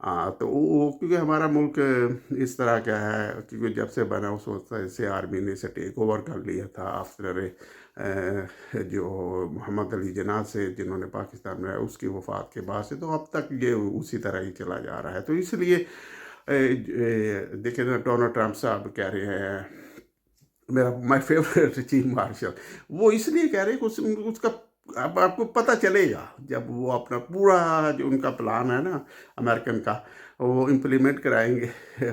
ہاں تو وہ کیونکہ ہمارا ملک اس طرح کا ہے، کیونکہ جب سے بنا اس وقت سے آرمی نے اسے ٹیک اوور کر لیا تھا آفٹر جو محمد علی جناح سے، جنہوں نے پاکستان میں اس کی وفات کے بعد سے، تو اب تک یہ اسی طرح ہی چلا جا رہا ہے. تو اس لیے دیکھیں نا، ڈونلڈ ٹرمپ صاحب کہہ رہے ہیں میرا مائی فیوریٹ چیف مارشل، وہ اس لیے کہہ رہے ہیں کہ اس کا اب آپ کو پتہ چلے گا جب وہ اپنا پورا جو ان کا پلان ہے نا امریکن کا، وہ امپلیمنٹ کرائیں گے.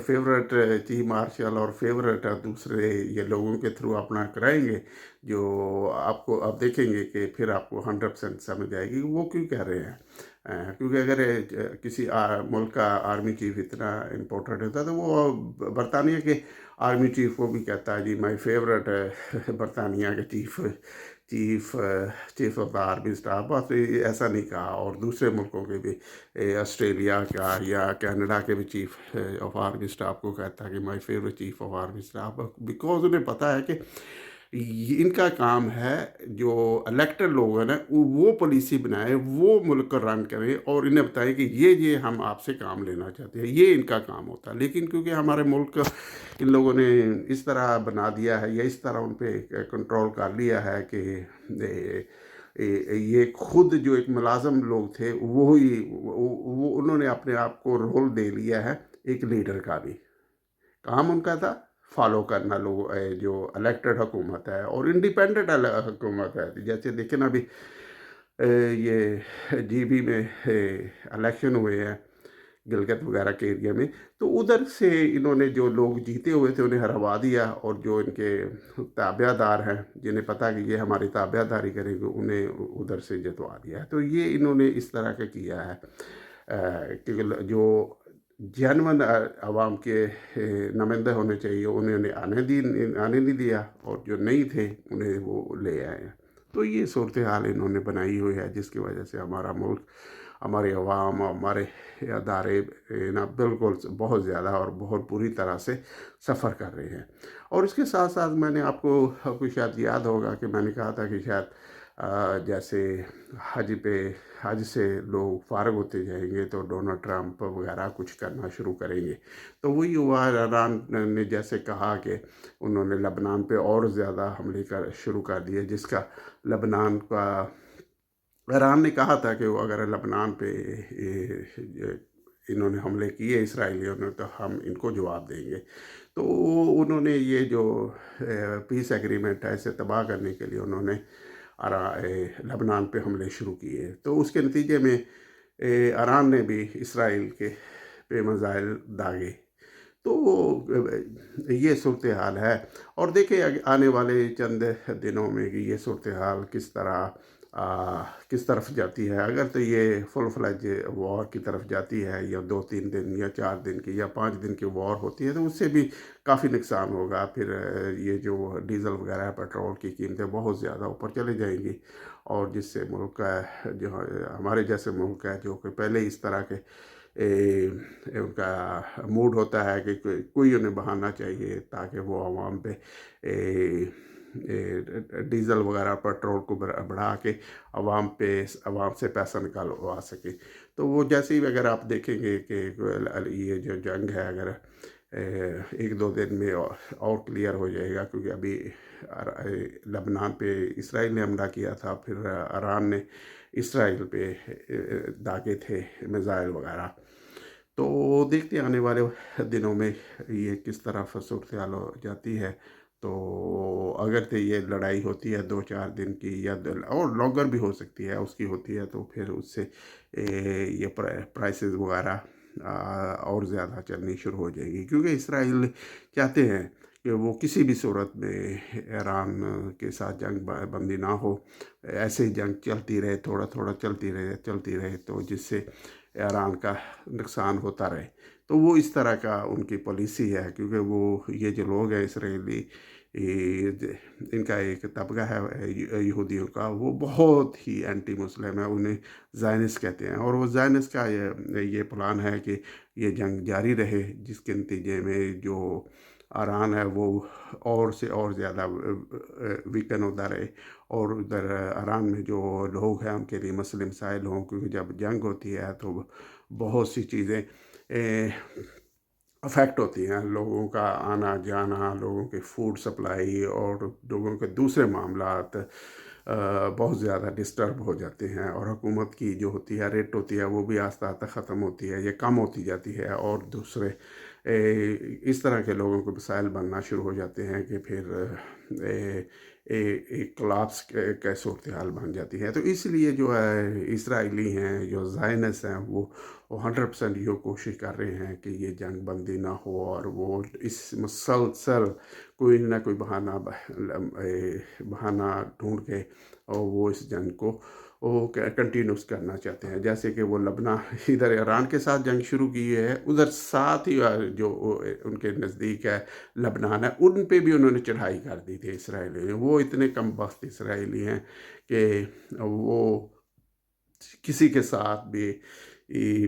فیوریٹ چیف مارشل اور فیوریٹ دوسرے یہ لوگوں کے تھرو اپنا کرائیں گے، جو آپ کو اب دیکھیں گے کہ پھر آپ کو 100% سمجھ آئے گی وہ کیوں کہہ رہے ہیں. کیونکہ اگر کسی ملک کا آرمی چیف اتنا امپورٹنٹ ہوتا تو وہ برطانیہ کے آرمی چیف کو بھی کہتا ہے جی مائی فیوریٹ برطانیہ کے chief chief of the army staff. بس ایسا نہیں کہا، اور دوسرے ملکوں کے بھی، آسٹریلیا کا یا کینیڈا کے بھی چیف آف آرمی اسٹاف کو کہتا ہے کہ my favourite chief of army staff, because انہیں پتہ ہے کہ ان کا کام ہے جو الیکٹڈ لوگ ہیں نا وہ پالیسی بنائے، وہ ملک کو رن کرے، اور انہیں بتائے کہ یہ ہم آپ سے کام لینا چاہتے ہیں، یہ ان کا کام ہوتا ہے. لیکن کیونکہ ہمارے ملک ان لوگوں نے اس طرح بنا دیا ہے یا اس طرح ان پہ کنٹرول کر لیا ہے کہ یہ خود جو ایک ملازم لوگ تھے وہی وہ انہوں نے اپنے آپ کو رول دے لیا ہے ایک لیڈر کا بھی. کام ان کا تھا فالو کرنا لوگ جو الیکٹڈ حکومت ہے اور انڈیپینڈنٹ حکومت ہے. جیسے دیکھیں نا ابھی یہ جی بی میں الیکشن ہوئے ہیں گلگت وغیرہ کے ایریا میں، تو ادھر سے انہوں نے جو لوگ جیتے ہوئے تھے انہیں ہروا دیا، اور جو ان کے تابعہ دار ہیں جنہیں پتہ کہ یہ ہماری تابعہ داری کریں گے انہیں ادھر سے جتوا دیا ہے. تو یہ انہوں نے اس طرح کا کیا ہے کہ جو جینون عوام کے نمائندے ہونے چاہیے انہوں نے آنے نہیں دیا، اور جو نہیں تھے انہیں وہ لے آئے ہیں. تو یہ صورتحال انہوں نے بنائی ہوئی ہے جس کی وجہ سے ہمارا ملک، ہمارے عوام، ہمارے ادارے نا بالکل بہت زیادہ اور بہت بری طرح سے سفر کر رہے ہیں. اور اس کے ساتھ ساتھ میں نے آپ کو شاید یاد ہوگا کہ میں نے کہا تھا کہ شاید جیسے حج سے لوگ فارغ ہوتے جائیں گے تو ڈونلڈ ٹرمپ وغیرہ کچھ کرنا شروع کریں گے. تو وہی ہوا، ایران نے جیسے کہا کہ انہوں نے لبنان پہ اور زیادہ حملے شروع کر دیے، جس کا لبنان کا ایران نے کہا تھا کہ وہ اگر لبنان پہ انہوں نے حملے کیے اسرائیلیوں نے تو ہم ان کو جواب دیں گے. تو انہوں نے یہ جو پیس ایگریمنٹ ہے اسے تباہ کرنے کے لیے انہوں نے لبنان پہ حملے شروع کیے. تو اس کے نتیجے میں ایران نے بھی اسرائیل کے پہ میزائل داغے. تو یہ صورتحال ہے، اور دیکھیں آنے والے چند دنوں میں کہ یہ صورتحال کس طرف جاتی ہے. اگر تو یہ فل فلیج وار کی طرف جاتی ہے، یا 2-3 دن یا 4 دن کی یا 5 دن کی وار ہوتی ہے، تو اس سے بھی کافی نقصان ہوگا. پھر یہ جو ڈیزل وغیرہ پیٹرول کی قیمتیں بہت زیادہ اوپر چلے جائیں گی، اور جس سے ملک کا جو ہمارے جیسے ملک ہے جو کہ پہلے اس طرح کے ان کا موڈ ہوتا ہے کہ کوئی انہیں بہانا چاہیے تاکہ وہ عوام پہ ڈیزل وغیرہ پیٹرول کو بڑھا کے عوام سے پیسہ نکالوا سکے. تو وہ جیسے ہی اگر آپ دیکھیں گے کہ یہ جو جنگ ہے اگر 1-2 دن میں اور کلیئر ہو جائے گا، کیونکہ ابھی لبنان پہ اسرائیل نے حملہ کیا تھا، پھر ایران نے اسرائیل پہ داغے تھے میزائل وغیرہ. تو دیکھتے آنے والے دنوں میں یہ کس طرح صورتحال ہو جاتی ہے. تو اگر تو یہ لڑائی ہوتی ہے 2-4 دن کی یا اور لانگر بھی ہو سکتی ہے، اس کی ہوتی ہے، تو پھر اس سے یہ پرائسز وغیرہ اور زیادہ چلنی شروع ہو جائے گی. کیونکہ اسرائیل چاہتے ہیں کہ وہ کسی بھی صورت میں ایران کے ساتھ جنگ بندی نہ ہو، ایسے ہی جنگ چلتی رہے، تھوڑا تھوڑا چلتی رہے، تو جس سے ایران کا نقصان ہوتا رہے. تو وہ اس طرح کا ان کی پالیسی ہے. کیونکہ وہ یہ جو لوگ ہیں اسرائیلی، ان کا ایک طبقہ ہے یہودیوں کا، وہ بہت ہی اینٹی مسلم ہے، انہیں زائنسٹ کہتے ہیں. اور وہ زائنسٹ کا یہ پلان ہے کہ یہ جنگ جاری رہے، جس کے نتیجے میں جو ایران ہے وہ اور سے اور زیادہ ویکن ہوتا رہے، اور ادھر ایران میں جو لوگ ہیں ان کے لیے مسئلے مسائل ہوں. کیونکہ جب جنگ ہوتی ہے تو بہت سی چیزیں افیکٹ ہوتی ہیں، لوگوں کا آنا جانا، لوگوں کے فوڈ سپلائی اور لوگوں کے دوسرے معاملات بہت زیادہ ڈسٹرب ہو جاتے ہیں، اور حکومت کی جو ہوتی ہے ریٹ ہوتی ہے وہ بھی آہستہ آہستہ ختم ہوتی ہے، یہ کم ہوتی جاتی ہے، اور دوسرے اس طرح کے لوگوں کو مسائل بننا شروع ہو جاتے ہیں کہ پھر ایک کلاپس کا صورتحال بن جاتی ہے۔ تو اس لیے جو ہے اسرائیلی ہیں، جو زائنس ہیں، وہ 100% یہ کوشش کر رہے ہیں کہ یہ جنگ بندی نہ ہو، اور وہ اس مسلسل کوئی نہ کوئی بہانہ ڈھونڈ کے اور وہ اس جنگ کو وہ کنٹینیوس کرنا چاہتے ہیں، جیسے کہ وہ لبنان ادھر ایران کے ساتھ جنگ شروع کی ہے، ادھر ساتھ ہی جو ان کے نزدیک ہے لبنان ہے، ان پہ بھی انہوں نے چڑھائی کر دی تھی اسرائیلی نے۔ وہ اتنے کم بخت اسرائیلی ہیں کہ وہ کسی کے ساتھ بھی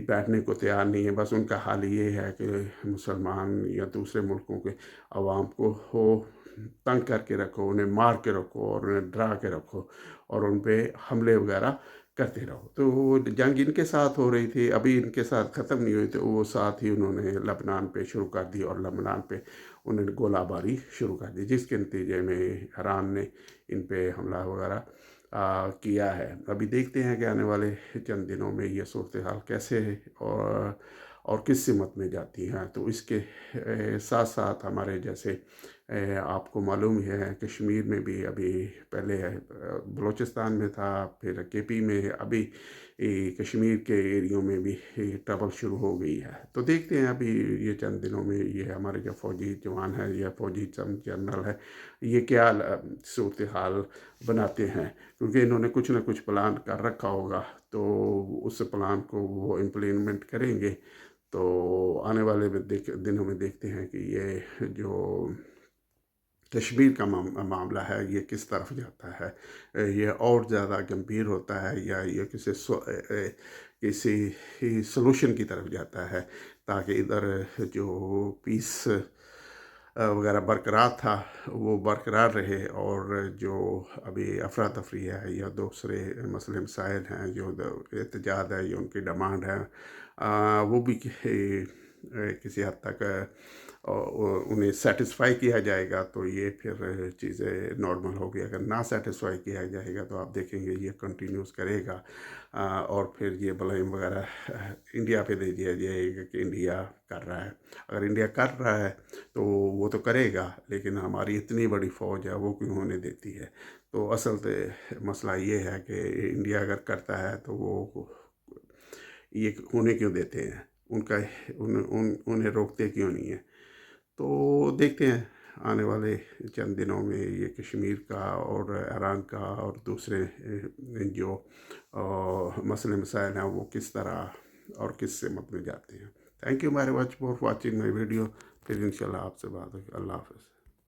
بیٹھنے کو تیار نہیں ہے، بس ان کا حال یہ ہے کہ مسلمان یا دوسرے ملکوں کے عوام کو ہو تنگ کر کے رکھو، انہیں مار کے رکھو اور انہیں ڈرا کے رکھو اور ان پہ حملے وغیرہ کرتے رہو۔ تو وہ جنگ ان کے ساتھ ہو رہی تھی، ابھی ان کے ساتھ ختم نہیں ہوئی، تو وہ ساتھ ہی انہوں نے لبنان پہ شروع کر دی، اور لبنان پہ انہوں نے گولہ باری شروع کر دی، جس کے نتیجے میں ایران نے ان پہ حملہ وغیرہ کیا ہے۔ ابھی دیکھتے ہیں کہ آنے والے چند دنوں میں یہ صورتحال کیسے اور کس سمت میں جاتی ہیں۔ تو اس کے ساتھ ساتھ ہمارے جیسے آپ کو معلوم ہے کشمیر میں بھی ابھی پہلے بلوچستان میں تھا، پھر کے پی میں، ابھی کشمیر کے ایریوں میں بھی ٹربل شروع ہو گئی ہے۔ تو دیکھتے ہیں ابھی یہ چند دنوں میں یہ ہمارے جو فوجی جوان ہیں یا فوجی جنرل ہے یہ کیا صورتحال بناتے ہیں، کیونکہ انہوں نے کچھ نہ کچھ پلان کر رکھا ہوگا، تو اس پلان کو وہ امپلیمنٹ کریں گے۔ تو آنے والے دنوں میں دیکھتے ہیں کہ یہ جو کشمیر کا معاملہ ہے یہ کس طرف جاتا ہے، یہ اور زیادہ گمبھیر ہوتا ہے یا یہ کسی سلوشن کی طرف جاتا ہے، تاکہ ادھر جو پیس وغیرہ برقرار تھا وہ برقرار رہے، اور جو ابھی افراتفری ہے یا دوسرے مسئلے مسائل ہیں، جو احتجاج ہے یا ان کی ڈیمانڈ ہے، وہ بھی کسی حد تک انہیں سیٹسفائی کیا جائے گا، تو یہ پھر چیزیں نارمل ہوگی۔ اگر نہ سیٹسفائی کیا جائے گا تو آپ دیکھیں گے یہ کنٹینیوس کرے گا، اور پھر یہ بلیم وغیرہ انڈیا پہ دے دیا جائے گا کہ انڈیا کر رہا ہے۔ اگر انڈیا کر رہا ہے تو وہ تو کرے گا، لیکن ہماری اتنی بڑی فوج ہے وہ کیوں ہونے دیتی ہے؟ تو اصل مسئلہ یہ ہے کہ انڈیا اگر کرتا ہے تو وہ یہ ہونے کیوں دیتے ہیں، انہیں روکتے کیوں نہیں ہیں؟ تو دیکھتے ہیں آنے والے چند دنوں میں یہ کشمیر کا اور ایران کا اور دوسرے جو مسئلے مسائل ہیں وہ کس طرح اور کس سمت میں جاتے ہیں۔ Thank you very much for watching my video, پھر انشاءاللہ آپ سے بات ہوگی۔ اللہ حافظ۔